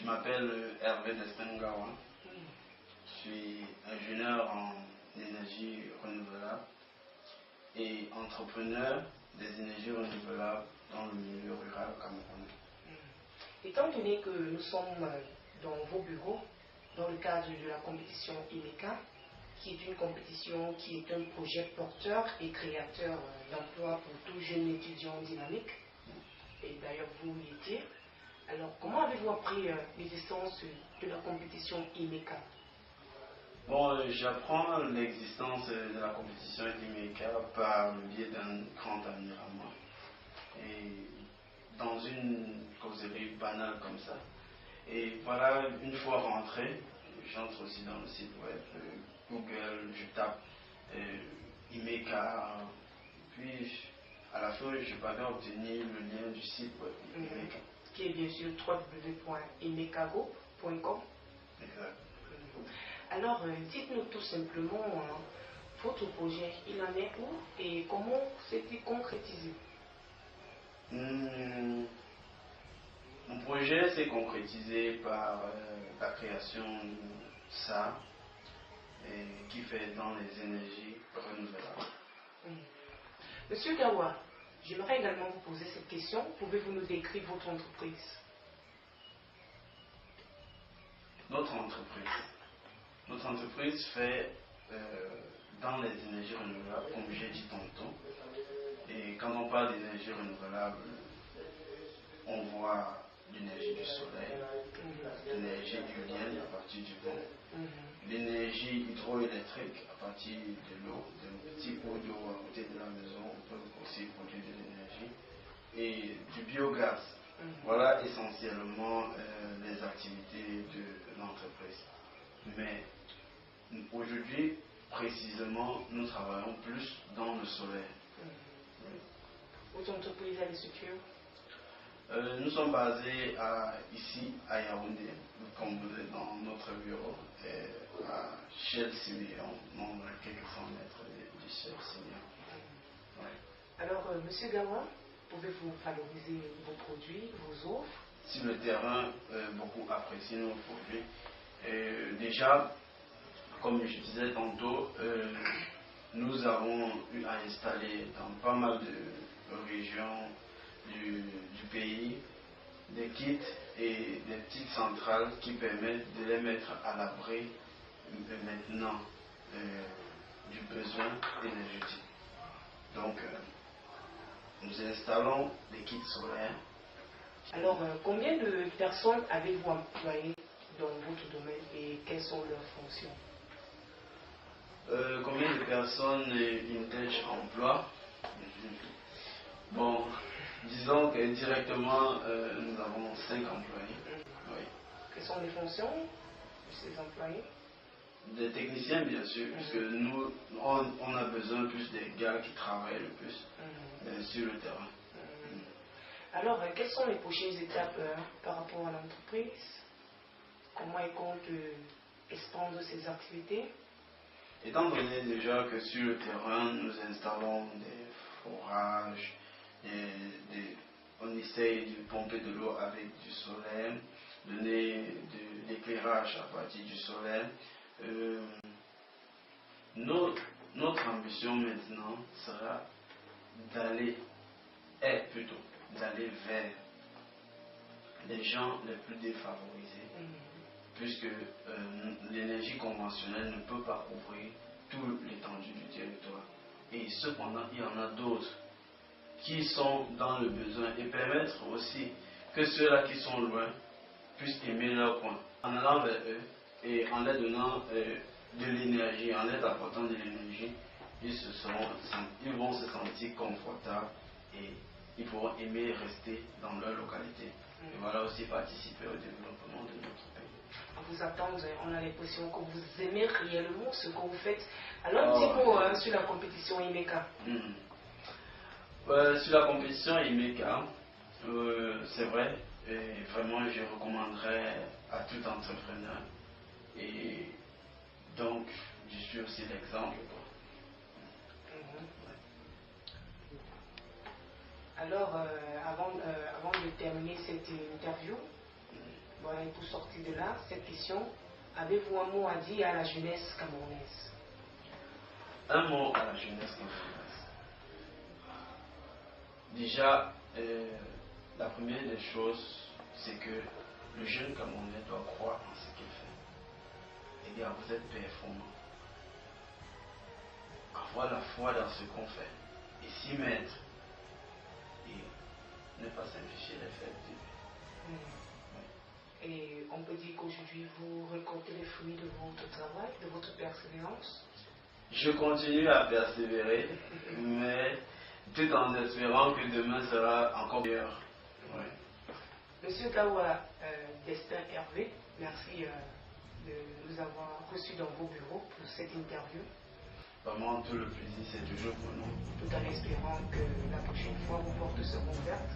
Je m'appelle Hervé Despengawa. Je suis ingénieur en énergie renouvelable et entrepreneur des énergies renouvelables dans le milieu rural camerounais. Étant donné que nous sommes dans vos bureaux, dans le cadre de la compétition IMECA, qui est une compétition qui est un projet porteur et créateur d'emplois pour tout jeune étudiant dynamique, et d'ailleurs vous l'étiez. Alors comment avez-vous appris l'existence de la compétition IMECA? Bon, j'apprends l'existence de la compétition IMECA par le biais d'un grand ami à moi. Et dans une causerie banale comme ça. Et voilà, une fois rentré, j'entre aussi dans le site web, Google, je tape IMECA, puis à la fin je parviens à obtenir le lien du site web IMECA. Qui est bien sûr www.imecago.com. Exact. Alors, dites-nous tout simplement, votre projet, il en est où et comment s'est-il concrétisé? Mon projet s'est concrétisé par la création de ça, qui fait dans les énergies renouvelables. Monsieur Gawa, j'aimerais également vous poser cette question. Pouvez-vous nous décrire votre entreprise? Notre entreprise fait dans les énergies renouvelables, comme j'ai dit tantôt. Et quand on parle d'énergie renouvelable, on voit l'énergie du soleil, l'énergie éolienne à partir du vent, l'énergie hydroélectrique à partir de l'eau, d'un petit pot d'eau à côté de la maison, on peut aussi produire de l'énergie, et du biogaz. Voilà essentiellement les activités de l'entreprise. Mais aujourd'hui, précisément, nous travaillons plus dans le solaire. Votre entreprise, elle est située? Nous sommes basés ici à Yaoundé, comme vous êtes dans notre bureau, à Chelles-Simion, non à quelques cent mètres de Chelles-Simion. Ouais. Alors, Monsieur Gawa, pouvez-vous valoriser vos produits, vos offres? Sur le terrain, beaucoup apprécient nos produits. Déjà, comme je disais tantôt, nous avons eu à installer dans pas mal de régions du pays des kits et des petites centrales qui permettent de les mettre à l'abri maintenant du besoin énergétique. Donc, nous installons des kits solaires. Alors, combien de personnes avez-vous employées dans votre domaine et quelles sont leurs fonctions? Combien de personnes Intech emploie? Bon, disons que directement, nous avons 5 employés. Oui. Quelles sont les fonctions de ces employés? Des techniciens, bien sûr, puisque nous, on a besoin plus des gars qui travaillent le plus sur le terrain. Alors, quelles sont les prochaines étapes par rapport à l'entreprise? Comment elle compte expandre ses activités? Étant donné déjà que sur le terrain, nous installons des forages, on essaye de pomper de l'eau avec du solaire, donner de l'éclairage à partir du solaire. Notre ambition maintenant sera d'aller vers les gens les plus défavorisés, puisque l'énergie conventionnelle ne peut pas couvrir toute l'étendue du territoire. Et cependant, il y en a d'autres qui sont dans le besoin et permettre aussi que ceux-là qui sont loin puissent aimer leur coin. En allant vers eux et en leur donnant de l'énergie, en leur apportant de l'énergie, ils vont se sentir confortables et ils pourront aimer rester dans leur localité. Et voilà aussi participer au développement de notre pays. Vous attendre, on a l'impression que vous aimez réellement ce que vous faites. Alors, dis-moi sur la compétition IMECA. Sur la compétition IMECA, c'est vrai, et vraiment je recommanderais à tout entrepreneur. Et donc, je suis aussi l'exemple. Alors, avant de terminer cette interview, Voilà, et pour sortir de là, cette question, avez-vous un mot à dire à la jeunesse camerounaise? Un mot à la jeunesse camerounaise. Déjà, la première des choses, c'est que le jeune Camerounais doit croire en ce qu'il fait. Et bien, vous êtes performant. Avoir la foi dans ce qu'on fait et s'y mettre et ne pas s'infliger les faits du début. Et on peut dire qu'aujourd'hui vous récoltez les fruits de votre travail, de votre persévérance. Je continue à persévérer, mais tout en espérant que demain sera encore meilleur. Ouais. Monsieur Gawa Destin Hervé, merci de nous avoir reçus dans vos bureaux pour cette interview. Vraiment, tout le plaisir, c'est toujours pour nous. Tout en espérant que la prochaine fois, vos portes seront ouvertes.